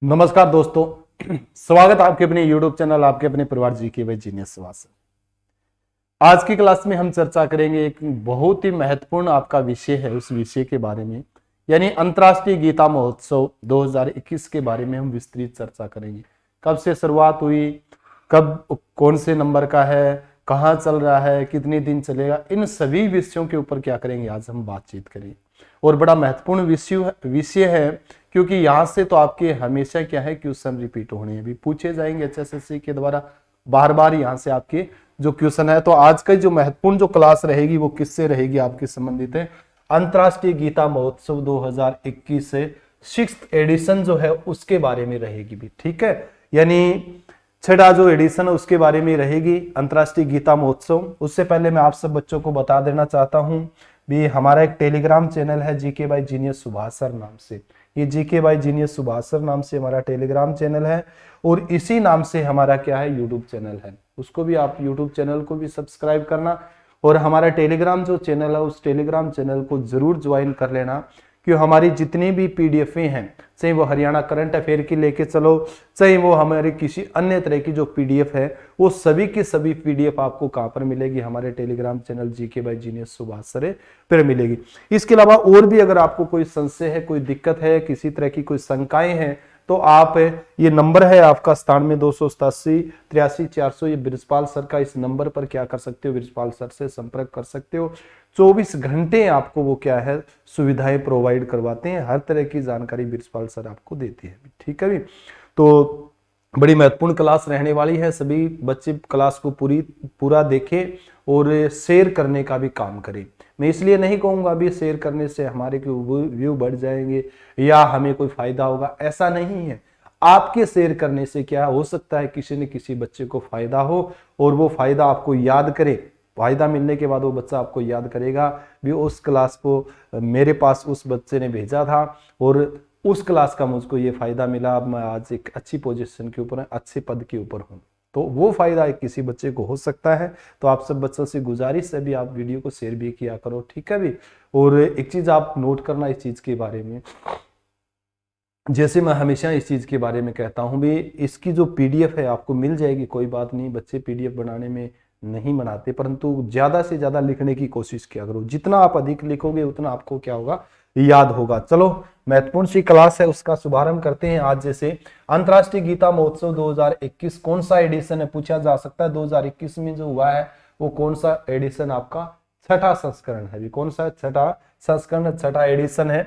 नमस्कार दोस्तों, स्वागत है आपके अपने YouTube चैनल आपके अपने परिवार जीके बाय जीनियस से। आज की क्लास में हम चर्चा करेंगे एक बहुत ही महत्वपूर्ण आपका विषय है, उस विषय के बारे में यानी अंतर्राष्ट्रीय गीता महोत्सव 2021 के बारे में हम विस्तृत चर्चा करेंगे। कब से शुरुआत हुई, कब कौन से नंबर का है, कहाँ चल रहा है, कितने दिन चलेगा, इन सभी विषयों के ऊपर क्या करेंगे आज हम बातचीत करेंगे। और बड़ा महत्वपूर्ण विषय है क्योंकि यहाँ से तो आपके हमेशा क्या है क्वेश्चन रिपीट होने हैं, भी पूछे जाएंगे एचएसएससी के द्वारा बार बार यहाँ से आपके जो क्वेश्चन है। तो आज का जो महत्वपूर्ण जो क्लास रहेगी वो किससे रहेगी, आपके संबंधित है अंतर्राष्ट्रीय गीता महोत्सव 2021 से 6th एडिशन जो है उसके बारे में रहेगी भी, ठीक है। यानी छठा जो एडिशन है उसके बारे में रहेगी अंतर्राष्ट्रीय गीता महोत्सव। उससे पहले मैं आप सब बच्चों को बता देना चाहता हूँ भी हमारा एक टेलीग्राम चैनल है GK by genius Subhash sir नाम से। ये GK by genius Subhash sir नाम से हमारा टेलीग्राम चैनल है और इसी नाम से हमारा क्या है यूट्यूब चैनल है। उसको भी आप यूट्यूब चैनल को भी सब्सक्राइब करना और हमारा टेलीग्राम जो चैनल है उस टेलीग्राम चैनल को जरूर ज्वाइन कर लेना, क्योंकि हमारी जितनी भी पीडीएफ हैं, चाहे वो हरियाणा करंट अफेयर की लेके चलो, चाहे वो हमारे किसी अन्य तरह की जो पीडीएफ है, वो सभी की सभी पीडीएफ आपको कहाँ पर मिलेगी, हमारे Telegram channel GK by genius Subhash sir पर मिलेगी। इसके अलावा और भी अगर आपको कोई संशय है, कोई दिक्कत है, किसी तरह की कोई शंकाएं हैं, तो आप ये नंबर है आपका 97-287-83-400, ये ब्रिजपाल सर का, इस नंबर पर क्या कर सकते हो, ब्रिजपाल सर से संपर्क कर सकते हो। 24 घंटे आपको वो क्या है सुविधाएं प्रोवाइड करवाते हैं, हर तरह की जानकारी ब्रिजपाल सर आपको देते हैं, ठीक है भी। तो बड़ी महत्वपूर्ण क्लास रहने वाली है, सभी बच्चे क्लास को पूरा देखें और शेयर करने का भी काम करें। मैं इसलिए नहीं कहूंगा अभी शेयर करने से हमारे व्यू बढ़ जाएंगे या हमें कोई फायदा होगा, ऐसा नहीं है। आपके शेयर करने से क्या हो सकता है किसी न किसी बच्चे को फायदा हो और वो फायदा आपको याद करे। फायदा मिलने के बाद वो बच्चा आपको याद करेगा भी उस क्लास को मेरे पास उस बच्चे ने भेजा था और उस क्लास का मुझको ये फायदा मिला, अब मैं आज एक अच्छी पोजीशन के ऊपर, अच्छे पद के ऊपर हूँ। तो वो फायदा किसी बच्चे को हो सकता है। तो आप सब बच्चों से गुजारिश है भी आप वीडियो को शेयर भी किया करो, ठीक है भी। और एक चीज आप नोट करना इस चीज के बारे में, जैसे मैं हमेशा इस चीज के बारे में कहता हूं भी, इसकी जो पीडीएफ है आपको मिल जाएगी, कोई बात नहीं, बच्चे पीडीएफ बनाने में नहीं बनाते, परंतु ज्यादा से ज्यादा लिखने की कोशिश किया करो। जितना आप अधिक लिखोगे उतना आपको क्या होगा, याद होगा। चलो महत्वपूर्ण सी क्लास है, उसका शुभारंभ करते हैं आज। जैसे अंतर्राष्ट्रीय गीता महोत्सव 2021 कौन सा एडिशन है पूछा जा सकता है। 2021 में जो हुआ है वो कौन सा एडिशन आपका छठा संस्करण है, कौन सा छठा संस्करण, छठा एडिशन है।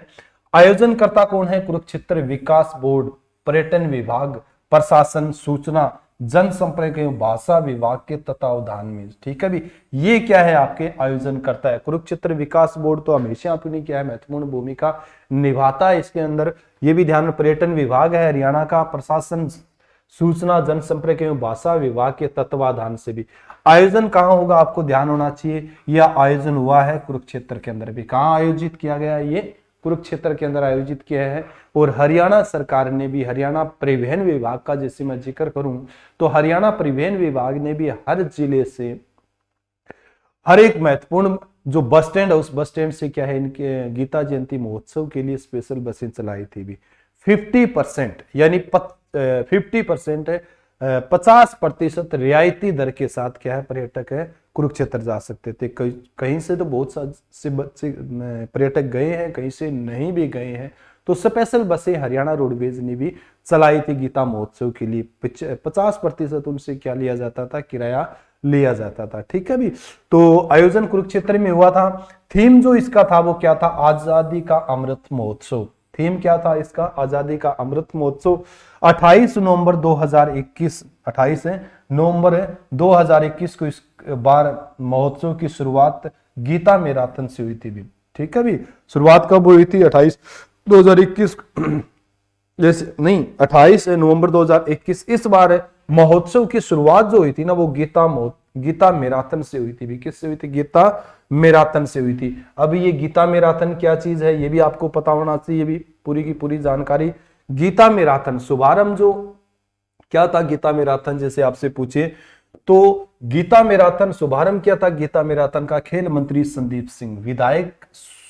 आयोजनकर्ता कौन है, कुरुक्षेत्र विकास बोर्ड, पर्यटन विभाग, प्रशासन, सूचना जनसंपर्क एवं भाषा विभाग के तत्वावधान में, ठीक है भी। ये क्या है आपके आयोजन करता है। कुरुक्षेत्र विकास बोर्ड तो हमेशा अपनी क्या है महत्वपूर्ण भूमिका निभाता है इसके अंदर, ये भी ध्यान। पर्यटन विभाग है हरियाणा का, प्रशासन, सूचना जनसंपर्क एवं भाषा विभाग के तत्वावधान से भी। आयोजन कहाँ होगा आपको ध्यान होना चाहिए, यह आयोजन हुआ है कुरुक्षेत्र के अंदर भी। कहाँ आयोजित किया गया है, ये कुरुक्षेत्र के अंदर आयोजित किया है। और हरियाणा सरकार ने भी, हरियाणा परिवहन विभाग का जैसे मैं जिक्र करूं तो हरियाणा परिवहन विभाग ने भी हर जिले से हर एक महत्वपूर्ण जो बस स्टैंड है उस बस स्टैंड से क्या है इनके गीता जयंती महोत्सव के लिए स्पेशल बसें चलाई थी भी। 50% यानी 50% 50% रियायती दर के साथ क्या है पर्यटक है कुरुक्षेत्र जा सकते थे। कहीं से तो बहुत से बच्चे पर्यटक गए हैं, कहीं से नहीं भी गए हैं, तो स्पेशल बसें हरियाणा रोडवेज ने भी चलाई थी गीता महोत्सव के लिए। 50% उनसे क्या लिया जाता था, किराया लिया जाता था, ठीक है भी। तो आयोजन कुरुक्षेत्र में हुआ था। थीम जो इसका था वो क्या था, आजादी का अमृत महोत्सव। थीम क्या था इसका, आजादी का अमृत महोत्सव। 28 नवंबर 2021 को इस बार महोत्सव की शुरुआत गीता मैराथन से हुई थी भी, ठीक है भी। शुरुआत कब हुई थी, 28 नवंबर 2021। इस बार महोत्सव की शुरुआत जो हुई थी ना वो गीता मैराथन से हुई थी भी। किससे हुई थी, गीता मैराथन से हुई थी। अब ये गीता मैराथन क्या चीज है ये भी आपको पता होना चाहिए, ये भी पूरी की पूरी जानकारी। गीता मैराथन शुभारंभ जो क्या था, गीता मैराथन जैसे आपसे पूछे तो गीता मैराथन शुभारंभ क्या था, गीता मैराथन का खेल मंत्री संदीप सिंह, विधायक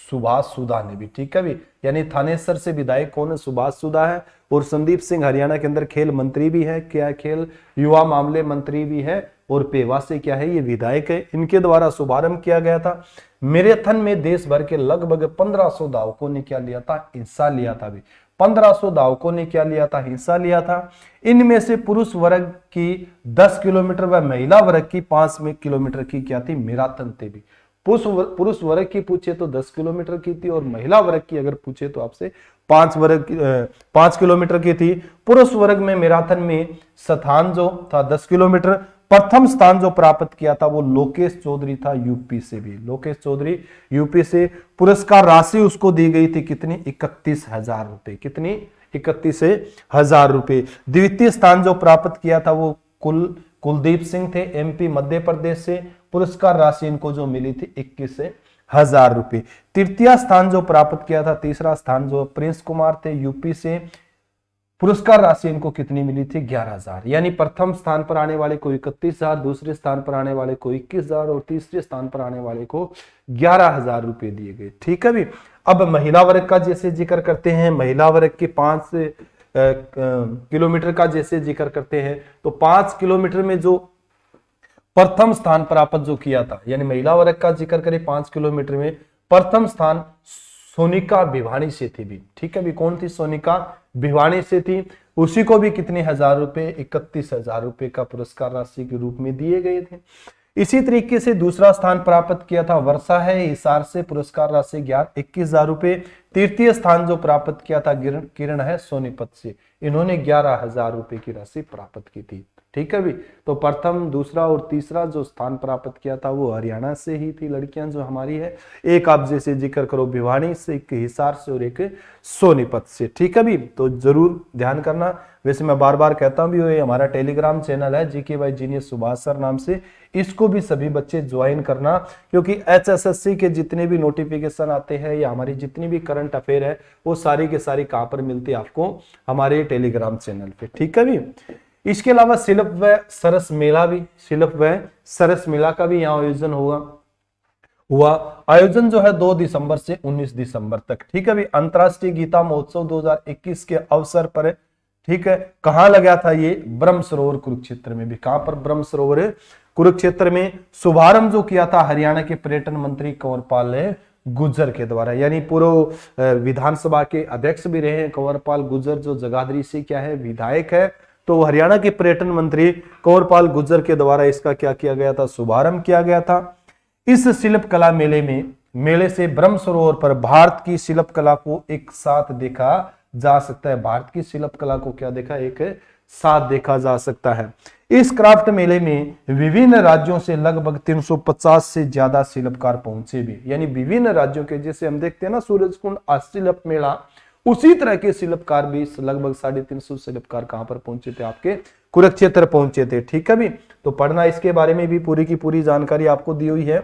सुभाष सुधा ने भी, ठीक है भी, यानी थानेसर से विधायक कौन है, सुभाष सुधा है। और संदीप सिंह हरियाणा के अंदर खेल मंत्री भी है, क्या खेल युवा मामले मंत्री भी है, और पेवा से क्या है ये विधायक है। इनके द्वारा शुभारंभ किया गया था। मैराथन में देश भर के लगभग 1500 धावकों ने क्या लिया था, हिस्सा लिया था भी। 1500 धावकों ने क्या लिया था, हिस्सा लिया था। इनमें से पुरुष वर्ग की 10 किलोमीटर व महिला वर्ग की 5 किलोमीटर की क्या थी, मैराथन थे भी। पुरुष वर्ग की पूछे तो 10 किलोमीटर की थी, और महिला वर्ग की अगर पूछे तो आपसे 5 किलोमीटर की थी। पुरुष वर्ग में मैराथन में स्थान जो था 10 किलोमीटर। प्रथम स्थान जो प्राप्त किया था वो लोकेश चौधरी था, यूपी से भी, लोकेश चौधरी यूपी से। पुरस्कार राशि उसको दी गई थी कितनी, 31,000 रुपए, कितनी, 31,000 रुपए। द्वितीय स्थान जो प्राप्त किया था वो कुलदीप सिंह थे, एमपी मध्य प्रदेश से। पुरस्कार राशि इनको जो मिली थी 21,000 रुपए। तृतीय स्थान जो प्राप्त किया था, तीसरा स्थान जो प्रिंस कुमार थे, यूपी से। पुरस्कार राशि इनको कितनी मिली थी, 11,000। यानी प्रथम स्थान पर आने वाले को 31,000, दूसरे स्थान पर आने वाले को 21,000 और तीसरे स्थान पर आने वाले को 11,000 रुपए दिए गए, ठीक है भी। अब महिला वर्ग का जैसे जिक्र करते हैं, महिला वर्ग के 5 किलोमीटर का जैसे जिक्र करते हैं, तो 5 किलोमीटर में जो प्रथम स्थान प्राप्त जो किया था, यानी महिला वर्ग का जिक्र करें 5 किलोमीटर में प्रथम स्थान सोनिका भिवानी से थी भी, ठीक है भी। कौन थी, सोनिका भिवानी से थी। उसी को भी कितने हजार रुपए, 31,000 रुपए का पुरस्कार राशि के रूप में दिए गए थे। इसी तरीके से दूसरा स्थान प्राप्त किया था वर्षा है हिसार से, पुरस्कार राशि 21,000 रुपए। तृतीय स्थान जो प्राप्त किया था किरण है सोनीपत से, इन्होंने 11,000 रुपए की राशि प्राप्त की थी, ठीक है भी। तो प्रथम, दूसरा और तीसरा जो स्थान प्राप्त किया था वो हरियाणा से ही थी लड़कियां जो हमारी है। एक आप जैसे जिक्र करो भिवानी से, एक हिसार से और एक सोनीपत से, ठीक है भी। तो जरूर ध्यान करना। वैसे मैं बार बार कहता हूं भी ये हमारा टेलीग्राम चैनल है GK by genius Subhash sir नाम से, इसको भी सभी बच्चे ज्वाइन करना, क्योंकि एचएसएससी के जितने भी नोटिफिकेशन आते हैं या हमारी जितनी भी करंट अफेयर है वो सारी के सारी कहां पर मिलती है आपको, हमारे टेलीग्राम चैनल पे, ठीक है भी। इसके अलावा शिल्प व सरस मेला भी, शिल्प व सरस मेला का भी यहाँ आयोजन हुआ। आयोजन जो है 2 दिसंबर से 19 दिसंबर तक, ठीक है भी। अंतरराष्ट्रीय गीता महोत्सव 2021 के अवसर पर, ठीक है, कहां लगा था ये, ब्रह्म सरोवर कुरुक्षेत्र में भी। कहां पर, ब्रह्म सरोवर कुरुक्षेत्र में। शुभारंभ जो किया था हरियाणा के पर्यटन मंत्री कंवरपाल गुर्जर के द्वारा, यानी पूर्व विधानसभा के अध्यक्ष भी रहे हैं कंवरपाल गुर्जर, जो जगाधरी से क्या है, विधायक है। तो हरियाणा के पर्यटन मंत्री कंवरपाल गुर्जर के द्वारा इसका क्या किया गया था, शुभारंभ किया गया था। इस शिल्प कला मेले से ब्रह्म सरोवर पर भारत की शिल्प कला को एक साथ देखा जा सकता है। भारत की शिल्प कला को क्या देखा, एक साथ देखा जा सकता है। इस क्राफ्ट मेले में विभिन्न राज्यों से लगभग 350 से ज्यादा शिल्पकार पहुंचे भी, यानी विभिन्न राज्यों के, जैसे हम देखते हैं ना सूरजकुंड शिल्प मेला, उसी तरह के शिल्पकार भी लगभग 350 शिल्पकार कहां पर पहुंचे थे, आपके कुरुक्षेत्र पहुंचे थे, ठीक है भी। तो पढ़ना, इसके बारे में भी पूरी की पूरी जानकारी आपको दी हुई है।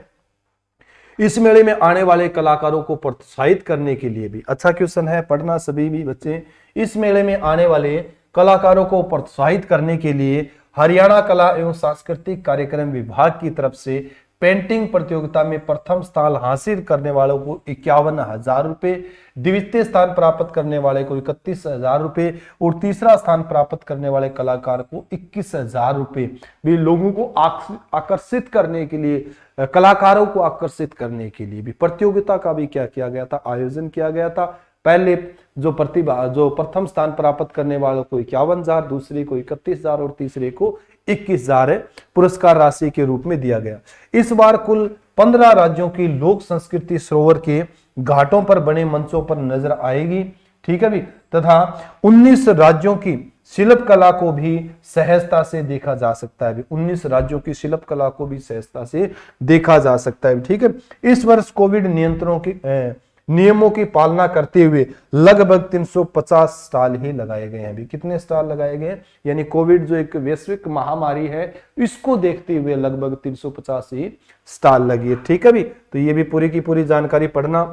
इस मेले में आने वाले कलाकारों को प्रोत्साहित करने के लिए भी, अच्छा क्वेश्चन है, पढ़ना सभी भी बच्चे। इस मेले में आने वाले कलाकारों को प्रोत्साहित करने के लिए हरियाणा कला एवं सांस्कृतिक कार्यक्रम विभाग की तरफ से पेंटिंग प्रतियोगिता में प्रथम स्थान हासिल करने वालों को 51,000 रुपए, द्वितीय स्थान प्राप्त करने वाले को 31,000 रुपए और तीसरा स्थान प्राप्त करने वाले कलाकार को 21,000 रुपए भी लोगों को आकर्षित करने के लिए, कलाकारों को आकर्षित करने के लिए भी प्रतियोगिता का भी क्या किया गया था, आयोजन किया गया था। पहले जो प्रथम स्थान प्राप्त करने वालों को 51,000, दूसरे को 31,000 और तीसरे को 21,000 पुरस्कार राशि के रूप में दिया गया। इस बार कुल 15 राज्यों की लोक संस्कृति सरोवर के घाटों पर बने मंचों पर नजर आएगी, ठीक है भी, तथा 19 राज्यों की शिल्प कला को भी सहजता से देखा जा सकता है। 19 राज्यों की शिल्प कला को भी सहजता से देखा जा सकता है, ठीक है। इस वर्ष कोविड नियमों की पालना करते हुए लगभग 350 स्टॉल ही लगाए गए हैं। अभी कितने स्टॉल लगाए गए हैं, यानी कोविड जो एक वैश्विक महामारी है इसको देखते हुए लगभग 350 ही स्टॉल लगी है, ठीक है भी। तो ये भी पूरी की पूरी जानकारी पढ़ना।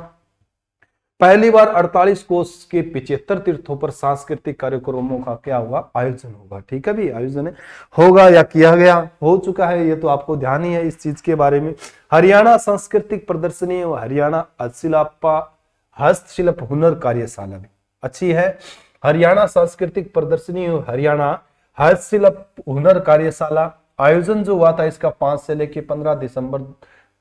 पहली बार 48 कोस के 75 तीर्थों पर सांस्कृतिक कार्यक्रमों का क्या होगा, आयोजन होगा। ठीक है भी, आयोजन होगा या किया गया, हो चुका है, ये तो आपको ध्यान ही है इस चीज के बारे में। हरियाणा सांस्कृतिक प्रदर्शनी और हरियाणा हस्तशिल्प हुनर कार्यशाला भी अच्छी है। हरियाणा सांस्कृतिक प्रदर्शनी और हरियाणा हस्तशिल्प हुनर कार्यशाला आयोजन जो हुआ था इसका 5 से लेकर 15 दिसंबर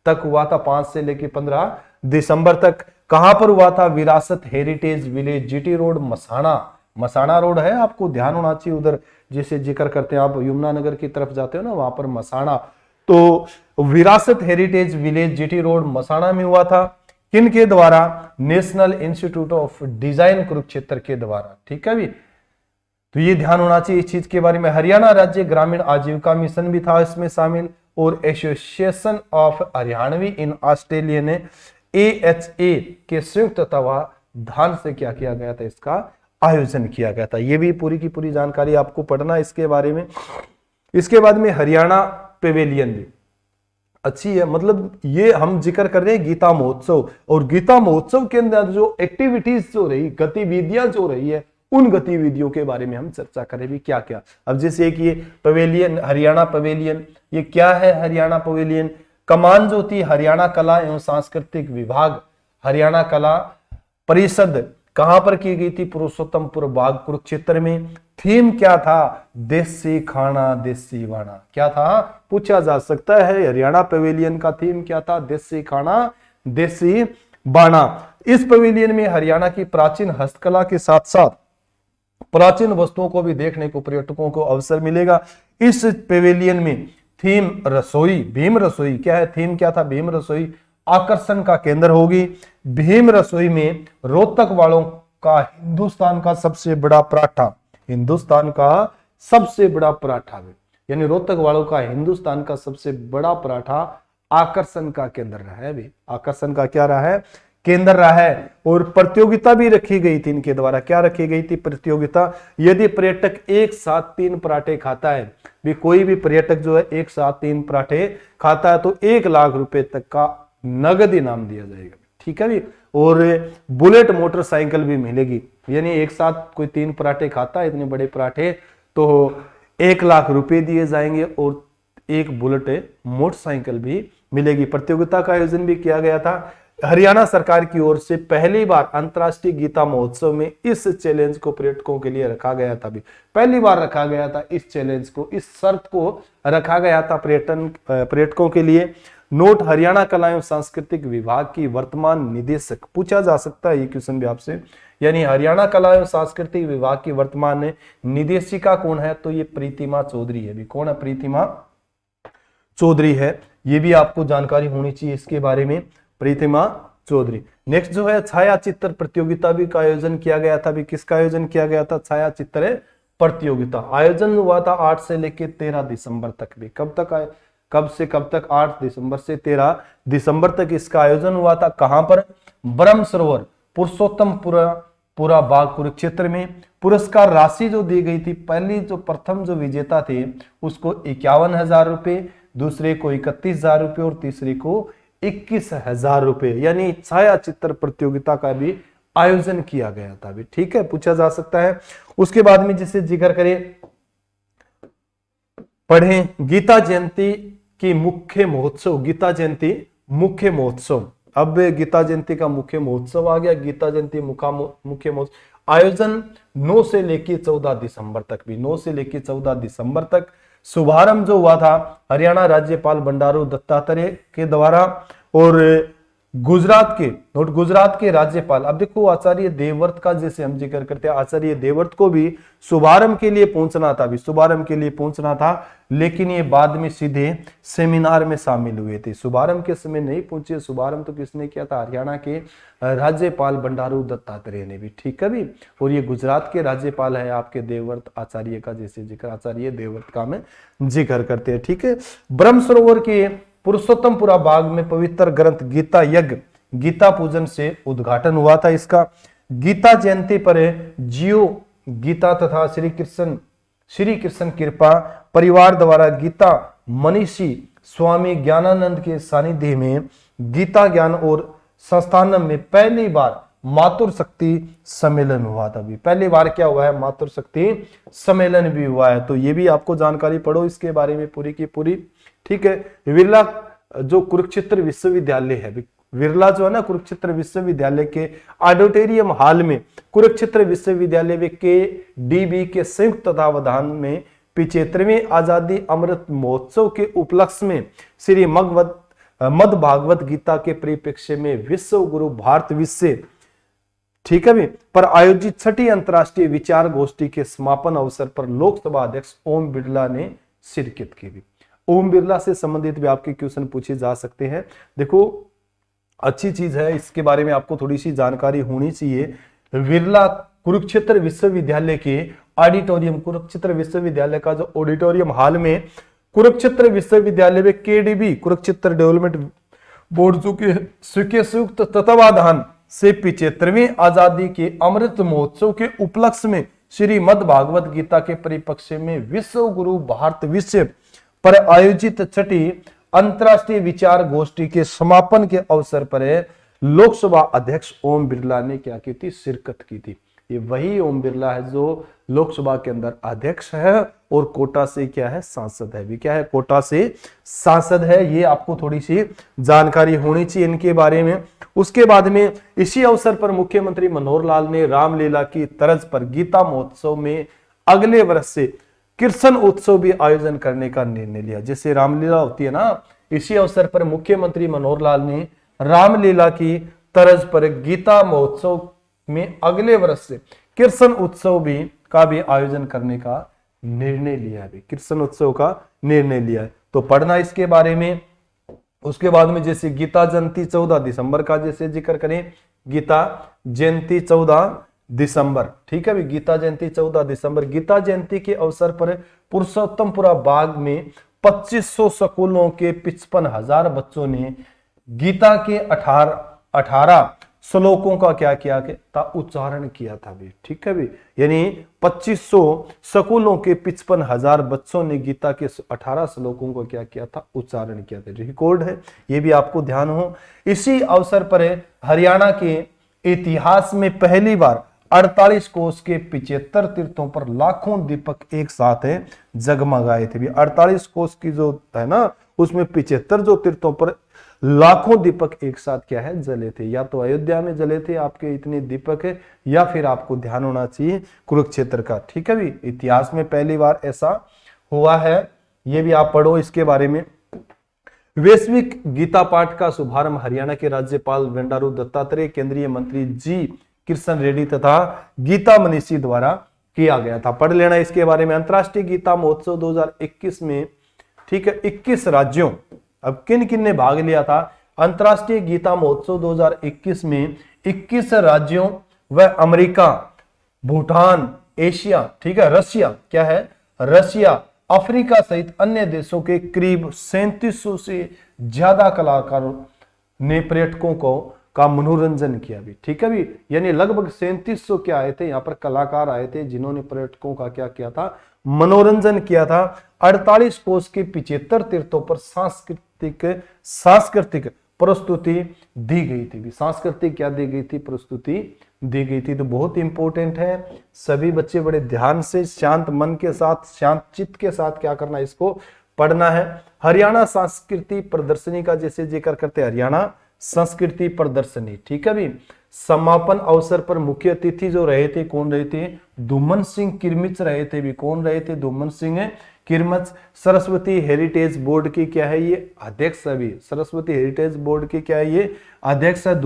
तक हुआ था। 5 से लेकर 15 दिसंबर तक कहां पर हुआ था, विरासत heritage village GT road Masana, Masana road है, आपको ध्यान होना चाहिए उधर, जैसे जिक्र करते हैं आप यमुनानगर की तरफ जाते हो ना, वहां पर मसाना, तो विरासत हेरिटेज विलेज जीटी रोड मसाना में हुआ था। किन के द्वारा, national institute of design Kurukshetra के द्वारा। ठीक है भी, तो ये ध्यान होना चाहिए इस चीज के बारे में। हरियाणा राज्य ग्रामीण आजीविका मिशन भी था इसमें शामिल, और association of Haryanvi in Australia ने AHA के संयुक्त तत्वाधान से क्या किया गया था, इसका आयोजन किया गया था। ये भी पूरी की पूरी जानकारी आपको पढ़ना इसके बारे में। इसके बाद में हरियाणा पेवेलियन भी अच्छी है, मतलब ये हम जिक्र कर रहे हैं गीता महोत्सव, और गीता महोत्सव के अंदर जो एक्टिविटीज जो रही, गतिविधियां जो रही है, उन गतिविधियों के बारे में हम चर्चा करें भी क्या क्या। अब जैसे एक ये पवेलियन, हरियाणा पवेलियन, ये क्या है हरियाणा पवेलियन, कमान जो थी हरियाणा कला एवं सांस्कृतिक विभाग, हरियाणा कला परिषद कहां पर की गई थी, पुरुषोत्तमपुर बाग कुरुक्षेत्र में। थीम क्या था, देसी खाना देसी वाणा, क्या था, पूछा जा सकता है। हरियाणा पवेलियन का थीम क्या था, देसी खाना देसी बाणा। इस पवेलियन में हरियाणा की प्राचीन हस्तकला के साथ साथ प्राचीन वस्तुओं को भी देखने को पर्यटकों को अवसर मिलेगा। इस पेवेलियन में थीम रसोई, भीम रसोई क्या है, थीम क्या था, भीम रसोई आकर्षण का केंद्र होगी। भीम रसोई में रोहतक वालों का हिंदुस्तान का सबसे बड़ा पराठा, हिंदुस्तान का सबसे बड़ा पराठा, यानी रोहतक वालों का हिंदुस्तान का सबसे बड़ा पराठा आकर्षण का केंद्र रहा है। भी आकर्षण का क्या रहा है, केंद्र रहा है। और प्रतियोगिता भी रखी गई थी इनके द्वारा, क्या रखी गई थी, प्रतियोगिता। यदि पर्यटक एक साथ 3 पराठे खाता है, भी कोई भी पर्यटक जो है एक साथ 3 पराठे खाता है तो 1 लाख रुपए तक का नगद इनाम दिया जाएगा। ठीक है भी, और बुलेट मोटरसाइकिल भी मिलेगी, यानी एक साथ कोई 3 पराठे खाता है, इतने बड़े पराठे, तो 1 लाख रुपए दिए जाएंगे और एक बुलेट मोटरसाइकिल भी मिलेगी। प्रतियोगिता का आयोजन भी किया गया था। हरियाणा सरकार की ओर से पहली बार अंतर्राष्ट्रीय गीता महोत्सव में इस चैलेंज को पर्यटकों के लिए रखा गया था। भी पहली बार रखा गया था इस चैलेंज को, इस शर्त को रखा गया था पर्यटकों के लिए। नोट, हरियाणा कला एवं सांस्कृतिक विभाग की वर्तमान निदेशक, पूछा जा सकता है ये क्वेश्चन भी आपसे, यानी हरियाणा कला एवं सांस्कृतिक विभाग की वर्तमान निदेशिका कौन है, तो ये प्रीतिमा चौधरी है। भी कौन है, प्रीतिमा चौधरी है, ये भी आपको जानकारी होनी चाहिए इसके बारे में, प्रीतिमा चौधरी। नेक्स्ट जो है छाया चित्र प्रतियोगिता भी का आयोजन किया गया था। भी किसका आयोजन किया गया था, छाया चित्र प्रतियोगिता। आयोजन हुआ था 8 से लेकर 13 दिसंबर तक। भी कब तक आए, कब से कब तक, 8 दिसंबर से 13 दिसंबर तक इसका आयोजन हुआ था। कहां पर, ब्रह्म सरोवर पुरुषोत्तमपुरा बाग कुरुक्षेत्र में। पुरस्कार राशि जो दी गई थी, पहली जो प्रथम जो विजेता थे उसको 51,000 रुपए, दूसरे को 31,000 रुपए और तीसरे को 21,000 रुपए, यानी छाया चित्र प्रतियोगिता का भी आयोजन किया गया था। भी ठीक है, पूछा जा सकता है। उसके बाद में जिसे जिक्र करें, पढ़ें गीता जयंती की मुख्य महोत्सव, गीता जयंती मुख्य महोत्सव। अब गीता जयंती का मुख्य महोत्सव आ गया, गीता जयंती मुख्य महोत्सव। आयोजन 9 से लेकर 14 दिसंबर तक। भी 9 से लेकर 14 दिसंबर तक। शुभारंभ जो हुआ था हरियाणा राज्यपाल बंडारू दत्तात्रेय के द्वारा, और गुजरात के राज्यपाल, अब देखो आचार्य देवव्रत का जैसे हम जिक्र करते हैं, आचार्य देवव्रत को भी शुभारंभ के लिए पहुंचना था, भी शुभारंभ के लिए पहुंचना था, लेकिन ये बाद में सीधे सेमिनार में शामिल हुए थे। शुभारंभ के समय नहीं पहुंचे। शुभारंभ तो किसने किया था, हरियाणा के राज्यपाल बंडारू दत्तात्रेय ने भी। ठीक है भी, और ये गुजरात के राज्यपाल है आपके देवव्रत आचार्य का, जैसे जिक्र आचार्य देवव्रत का में जिक्र करते हैं। ठीक है, ब्रह्म सरोवर के पुरुषोत्तमपुरा बाग में पवित्र ग्रंथ गीता यज्ञ, गीता पूजन से उद्घाटन हुआ था इसका। गीता जयंती पर जियो गीता तथा श्री कृष्ण कृपा परिवार द्वारा गीता मनीषी स्वामी ज्ञानानंद के सानिध्य में गीता ज्ञान और संस्थानम में पहली बार मातृशक्ति सम्मेलन हुआ था। अभी पहली बार क्या हुआ है, मातृशक्ति सम्मेलन भी हुआ है। तो ये भी आपको जानकारी पढ़ो इसके बारे में पूरी की पूरी। ठीक है, विरला जो कुरुक्षेत्र विश्वविद्यालय है, विरला जो है ना कुरुक्षेत्र विश्वविद्यालय के ऑडिटोरियम हॉल में कुरुक्षेत्र विश्वविद्यालय के डीबी के संयुक्त तत्वावधान में 75वें आजादी अमृत महोत्सव के उपलक्ष्य में श्री मद भागवत गीता के परिप्रेक्ष्य में विश्व गुरु भारत विश्व, ठीक है भी, पर आयोजित छठी अंतरराष्ट्रीय विचार गोष्ठी के समापन अवसर पर लोकसभा अध्यक्ष ओम बिरला ने शिरकत की। भी ओम बिरला से संबंधित भी आपके क्वेश्चन पूछे जा सकते हैं। देखो अच्छी चीज है, इसके बारे में आपको थोड़ी सी जानकारी होनी चाहिए। विरला कुरुक्षेत्र विश्वविद्यालय के ऑडिटोरियम, कुरुक्षेत्र विश्वविद्यालय का जो ऑडिटोरियम हॉल में कुरुक्षेत्र विश्वविद्यालय में केडीबी कुरुक्षेत्र डेवलपमेंट बोर्ड के संयुक्त तत्वावधान से 75वें आजादी के अमृत महोत्सव के उपलक्ष्य में श्रीमद् भागवत गीता के परिप्रेक्ष्य में विश्व गुरु भारत विश्व पर आयोजित छठी अंतरराष्ट्रीय विचार गोष्ठी के समापन के अवसर पर लोकसभा अध्यक्ष ओम बिरला ने क्या की थी, शिरकत की थी। ये वही ओम बिरला है जो लोकसभा के अंदर अध्यक्ष है और कोटा से क्या है, सांसद है। भी क्या है, कोटा से सांसद है। ये आपको थोड़ी सी जानकारी होनी चाहिए इनके बारे में। उसके बाद में इसी अवसर पर मुख्यमंत्री मनोहर लाल ने रामलीला की तर्ज पर गीता महोत्सव में अगले वर्ष से कृष्ण उत्सव भी आयोजन करने का निर्णय लिया। जैसे रामलीला होती है ना, इसी अवसर पर मुख्यमंत्री मनोहर लाल ने रामलीला की तर्ज पर गीता महोत्सव में अगले वर्ष से कृष्ण उत्सव का भी आयोजन करने का निर्णय लिया है। कृष्ण उत्सव का निर्णय लिया है, तो पढ़ना इसके बारे में। उसके बाद में जैसे गीता जयंती 14 दिसंबर का जैसे जिक्र करें, गीता जयंती 14 दिसंबर, ठीक है भी, गीता जयंती 14 दिसंबर। गीता जयंती के अवसर पर पुरुषोत्तमपुरा बाग में 2500 स्कूलों के 55,000 बच्चों ने गीता के 18 श्लोकों का क्या किया था, उच्चारण किया था भी। ठीक है भी, यानी 2500 स्कूलों के 55,000 बच्चों ने गीता के 18 श्लोकों को क्या किया था, उच्चारण किया था। रिकॉर्ड है, ये भी आपको ध्यान हो। इसी अवसर पर हरियाणा के इतिहास में पहली बार 48 कोस के 75 तीर्थों पर लाखों दीपक एक साथ जगमगाए थे। भी 48 कोस की जो है ना, उसमें 75 जो तीर्थों पर लाखों दीपक एक साथ क्या है, जले थे। या तो अयोध्या में जले थे आपके इतने दीपक है, या फिर आपको ध्यान होना चाहिए कुरुक्षेत्र का। ठीक है भी, इतिहास में पहली बार ऐसा हुआ है, ये भी आप पढ़ो इसके बारे में। वैश्विक गीता पाठ का शुभारंभ हरियाणा के राज्यपाल बंडारू दत्तात्रेय, केंद्रीय मंत्री जी किशन रेड्डी तथा गीता मनीषी द्वारा किया गया था। पढ़ लेना इसके बारे में। अंतरराष्ट्रीय गीता महोत्सव 2021 में, ठीक है, 21 राज्यों, अब किन किन ने भाग लिया था अंतरराष्ट्रीय गीता महोत्सव 2021 में? 21 राज्यों व अमेरिका, भूटान, एशिया, ठीक है, रशिया, क्या है, रशिया, अफ्रीका सहित अन्य देशों के करीब 3700 से ज्यादा कलाकारों ने पर्यटकों का मनोरंजन किया भी। ठीक है भी, यानी लगभग 3700 क्या आए थे, यहाँ पर कलाकार आए थे जिन्होंने पर्यटकों का क्या किया था, मनोरंजन किया था। 48 कोस के 75 तीर्थों पर सांस्कृतिक प्रस्तुति दी गई थी। सांस्कृतिक क्या दी गई थी, प्रस्तुति दी गई थी। तो बहुत इंपॉर्टेंट है, सभी बच्चे बड़े ध्यान से, शांत मन के साथ, शांत चित्त के साथ क्या करना, इसको पढ़ना है। हरियाणा संस्कृति प्रदर्शनी का जैसे जिक्र करते हैं, हरियाणा संस्कृति प्रदर्शनी, ठीक है भी। समापन अवसर पर मुख्य अतिथि जो रहे थे, कौन रहे थे, धूमन सिंह किरमिच रहे थे भी। कौन रहे थे, धूमन सिंह किरमिच। सरस्वती हेरिटेज बोर्ड की क्या है, ये अध्यक्ष अभी, सरस्वती हेरिटेज बोर्ड की क्या है, ये अध्यक्ष है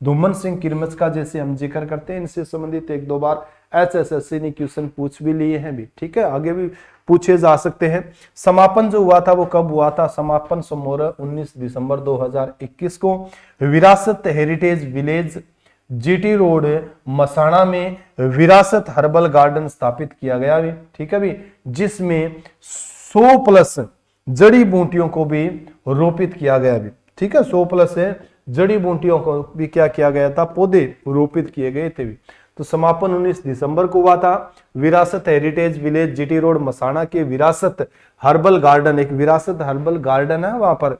धूमन सिंह किरमिच का। जैसे हम जिक्र करते हैं, इनसे संबंधित एक दो बार एसएससी ने क्वेश्चन पूछ भी लिए हैं भी। ठीक है, आगे भी पूछे जा सकते हैं। समापन जो हुआ था वो कब हुआ था, समापन समारोह 19 दिसंबर 2021 को विरासत हेरिटेज विलेज जीटी रोड मसाणा में विरासत हर्बल गार्डन स्थापित किया गया भी। ठीक है भी, जिसमें 100+ जड़ी बूटियों को भी रोपित किया गया भी। ठीक है, 100+ जड़ी बूटियों को भी क्या किया गया था, पौधे रोपित किए गए थे भी। तो समापन 19 दिसंबर को हुआ था। विरासत हेरिटेज विलेज जीटी रोड मसाणा के विरासत हर्बल गार्डन, एक विरासत हर्बल गार्डन है वहां पर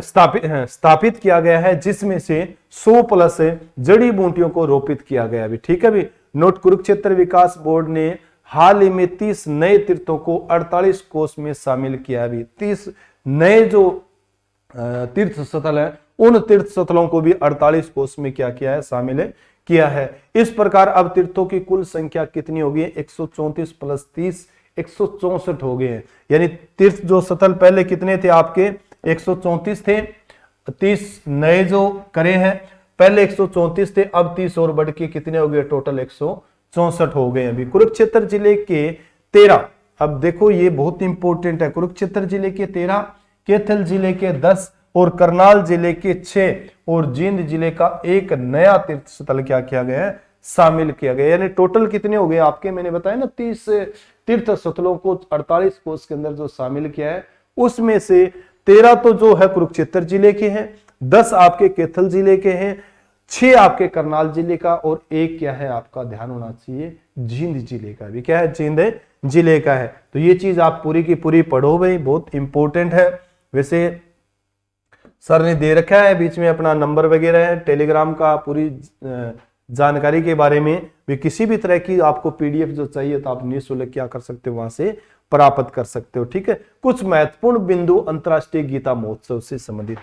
स्थापित किया गया है, जिसमें से 100 प्लस जड़ी बूटियों को रोपित किया गया अभी। ठीक है भी। नोट, कुरुक्षेत्र विकास बोर्ड ने हाल ही में 30 नए तीर्थों को 48 कोष में शामिल किया अभी। 30 नए जो तीर्थ स्थल है, उन तीर्थ स्थलों को भी 48 कोष में क्या किया है, शामिल किया है। इस प्रकार अब तीर्थों की कुल संख्या कितनी होगी, 134 प्लस 30 164 हो गए हैं। यानी तीर्थ जो स्थल पहले कितने थे आपके, 134 थे, 30 नए जो करे हैं, पहले 134 थे, अब 30 और बढ़ के कितने हो गए, टोटल 164 हो गए अभी। कुरुक्षेत्र जिले के 13, अब देखो ये बहुत इंपॉर्टेंट है, कुरुक्षेत्र जिले के 13, कैथल जिले के 10 और करनाल जिले के 6 और जींद जिले का एक नया तीर्थ स्थल क्या किया गया है, शामिल किया गया। यानी टोटल कितने हो गए आपके, मैंने बताया ना 30 तीर्थ स्थलों को 48 कोष के अंदर जो शामिल किया है, उसमें से 13 तो जो है कुरुक्षेत्र जिले के हैं, 10 आपके कैथल जिले के हैं, 6 आपके करनाल जिले का और एक क्या है आपका, ध्यान होना चाहिए, जींद जिले का भी क्या है, जींद जिले का है। तो ये चीज आप पूरी की पूरी पढ़ो भाई, बहुत इंपॉर्टेंट है। वैसे सर ने दे रखा है बीच में अपना नंबर वगैरह है, टेलीग्राम का पूरी जानकारी के बारे में भी, किसी भी तरह की आपको पीडीएफ जो चाहिए तो आप निःशुल्क क्या कर सकते हो, वहां से प्राप्त कर सकते हो। ठीक है। कुछ महत्वपूर्ण बिंदु अंतरराष्ट्रीय गीता महोत्सव से संबंधित,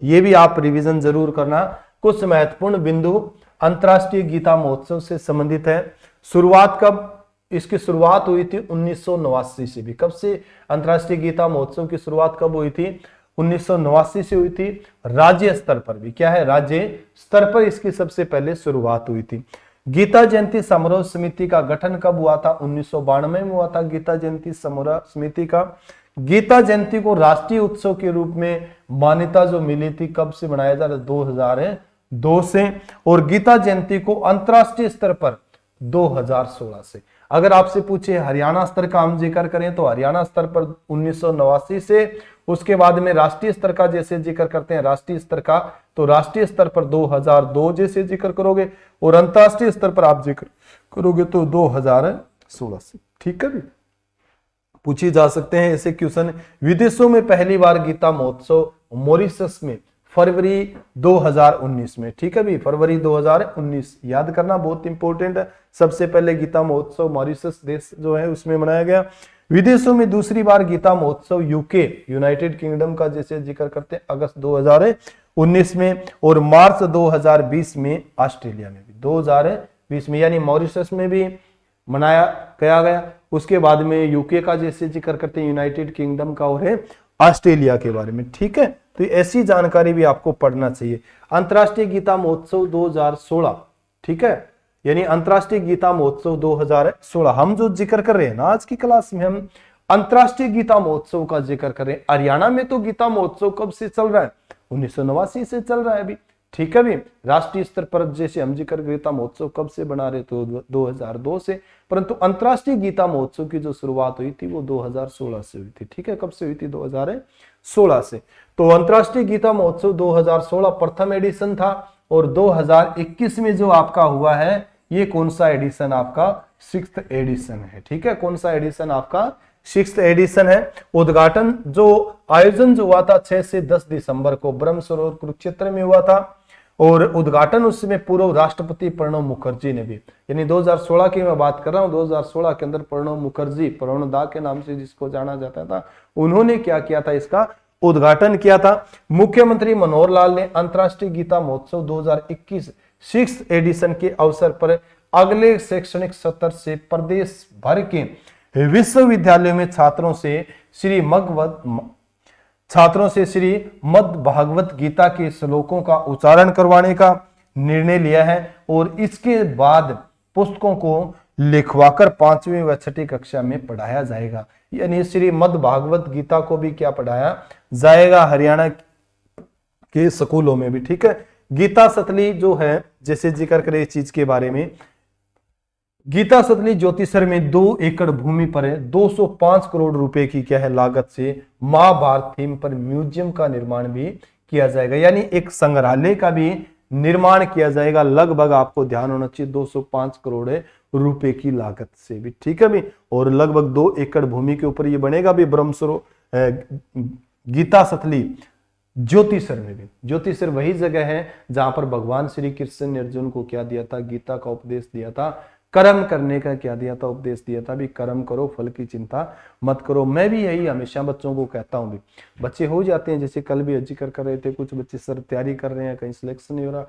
ये भी आप रिवीजन जरूर करना। कुछ महत्वपूर्ण बिंदु अंतरराष्ट्रीय गीता महोत्सव से संबंधित है। शुरुआत कब, इसकी शुरुआत हुई थी 1989 से भी। कब से अंतरराष्ट्रीय गीता महोत्सव की शुरुआत कब हुई थी, 1989 से हुई थी। राज्य स्तर पर भी क्या है, राज्य स्तर पर इसकी सबसे पहले शुरुआत हुई थी। गीता जयंती समारोह समिति का गठन कब हुआ था, 1992 में हुआ था गीता जयंती समारोह समिति का। गीता जयंती को राष्ट्रीय उत्सव के रूप में मान्यता जो मिली थी, कब से मनाया जा रहा है, 2002 से। और गीता जयंती को अंतरराष्ट्रीय स्तर पर 2016 से। अगर आपसे पूछे हरियाणा स्तर का हम जिक्र करें तो हरियाणा स्तर पर 1989 से, उसके बाद में राष्ट्रीय स्तर का जैसे जिक्र करते हैं राष्ट्रीय स्तर का, तो राष्ट्रीय स्तर पर 2002 जैसे जिक्र करोगे, और अंतरराष्ट्रीय स्तर पर आप जिक्र करोगे तो 2016 से। ठीक है भी। पूछी जा सकते हैं ऐसे क्वेश्चन। विदेशों में पहली बार गीता महोत्सव मॉरिशस में फरवरी 2019 में। ठीक है भी, फरवरी 2019 याद करना बहुत इंपॉर्टेंट है। सबसे पहले गीता महोत्सव मॉरिशस देश जो है उसमें मनाया गया। विदेशों में दूसरी बार गीता महोत्सव यूके यूनाइटेड किंगडम का जैसे जिक्र करते हैं अगस्त 2019 में, और मार्च 2020 में ऑस्ट्रेलिया में भी 2020 में, यानी मॉरिशस में भी मनाया गया। उसके बाद में यूके का जैसे जिक्र करते हैं यूनाइटेड किंगडम का, और है ऑस्ट्रेलिया के बारे में। ठीक है। तो ऐसी जानकारी भी आपको पढ़ना चाहिए। अंतरराष्ट्रीय गीता महोत्सव 2016, ठीक है, यानी अंतरराष्ट्रीय गीता महोत्सव 2016 हम जो जिक्र कर रहे हैं ना आज की क्लास में, हम अंतरराष्ट्रीय गीता महोत्सव का जिक्र कर रहे हैं। हरियाणा में तो गीता महोत्सव कब से चल रहा है, 1989 से चल रहा है अभी। ठीक है भी। राष्ट्रीय स्तर पर जैसे हम जिक्र गीता महोत्सव कब से बना रहे, तो 2002 से, परंतु अंतरराष्ट्रीय गीता महोत्सव की जो शुरुआत हुई थी वो 2016 से हुई थी। ठीक है। कब से हुई थी, 2016 से। तो अंतरराष्ट्रीय गीता महोत्सव 2016 प्रथम एडिशन था, और 2021 में जो आपका हुआ है ये कौन सा एडिशन आपका, 6th एडिशन है। ठीक है। कौन सा एडिशन आपका, 6th एडिशन है। उद्घाटन जो आयोजन जो हुआ था 6 से 10 दिसंबर को ब्रह्म सरोवर कुरुक्षेत्र में हुआ था, और उद्घाटन उसमें पूर्व राष्ट्रपति प्रणब मुखर्जी ने भी, यानी 2016 की मैं बात कर रहा हूं, 2016 के अंदर प्रणब मुखर्जी, प्रणदा के नाम से जिसको जाना जाता था, उन्होंने क्या किया था, इसका उद्घाटन किया था। मुख्यमंत्री मनोहर लाल ने अंतरराष्ट्रीय गीता महोत्सव 2021 6th एडिशन के अवसर पर अगले शैक्षणिक सत्र से प्रदेश भर के विश्वविद्यालयों में छात्रों से श्रीमद् भागवत गीता के श्लोकों का उच्चारण करवाने का निर्णय लिया है, और इसके बाद पुस्तकों को लिखवाकर 5वीं व 6ठी कक्षा में पढ़ाया जाएगा। यानी श्रीमद् भागवत गीता को भी क्या पढ़ाया जाएगा, हरियाणा के स्कूलों में भी। ठीक है। गीता सतली जो है जैसे जिक्र करें इस चीज के बारे में, गीता सतली ज्योतिसर में 2 एकड़ भूमि पर है, 205 करोड़ रुपए की क्या है लागत से महाभारत थीम पर म्यूजियम का निर्माण भी किया जाएगा, यानी एक संग्रहालय का भी निर्माण किया जाएगा। लगभग आपको ध्यान होना चाहिए 205 करोड़ रुपए की लागत से भी। ठीक है भी। और लगभग 2 एकड़ भूमि के ऊपर ये बनेगा भी ब्रह्मसरोवर गीता सतली ज्योतिषर में भी। ज्योतिषर वही जगह है जहां पर भगवान श्री कृष्ण ने अर्जुन को क्या दिया था, गीता का उपदेश दिया था, कर्म करने का क्या दिया था, उपदेश दिया था भी, कर्म करो फल की चिंता मत करो। मैं भी यही हमेशा बच्चों को कहता हूँ भी, बच्चे हो जाते हैं, जैसे कल भी जिक्र कर रहे थे, कुछ बच्चे सर तैयारी कर रहे हैं, कहीं सिलेक्शन नहीं हो रहा,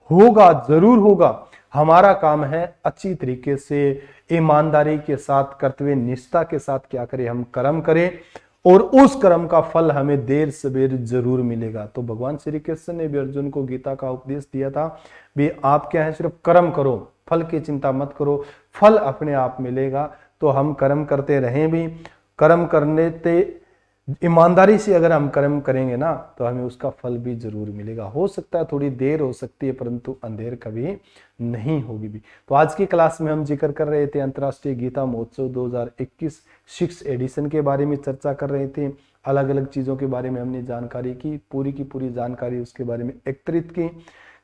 होगा जरूर होगा। हमारा काम है अच्छी तरीके से ईमानदारी के साथ, कर्तव्य निष्ठा के साथ क्या करें, हम कर्म करें और उस कर्म का फल हमें देर सवेर जरूर मिलेगा। तो भगवान श्री कृष्ण ने भी अर्जुन को गीता का उपदेश दिया था भी, आप क्या है, सिर्फ कर्म करो, फल की चिंता मत करो, फल अपने आप मिलेगा। तो हम कर्म करते रहें भी, कर्म करने से ईमानदारी से अगर हम कर्म करेंगे ना, तो हमें उसका फल भी जरूर मिलेगा। हो सकता है थोड़ी देर हो सकती है, परंतु अंधेर कभी नहीं होगी भी। तो आज की क्लास में हम जिक्र कर रहे थे अंतर्राष्ट्रीय गीता महोत्सव 2021 6th एडिशन के बारे में चर्चा कर रहे थे। अलग अलग चीजों के बारे में हमने जानकारी की पूरी जानकारी उसके बारे में एकत्रित की।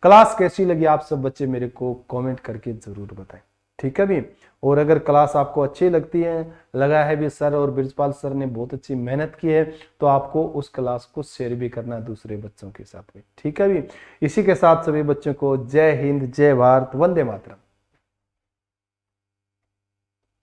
क्लास कैसी लगी आप सब बच्चे मेरे को कमेंट करके जरूर बताएं, ठीक है भी। और अगर क्लास आपको अच्छी लगती है, लगा है भी सर और ब्रिजपाल सर ने बहुत अच्छी मेहनत की है, तो आपको उस क्लास को शेयर भी करना है दूसरे बच्चों के साथ में, ठीक है भी। इसी के साथ सभी बच्चों को जय हिंद, जय भारत, वंदे मातरम।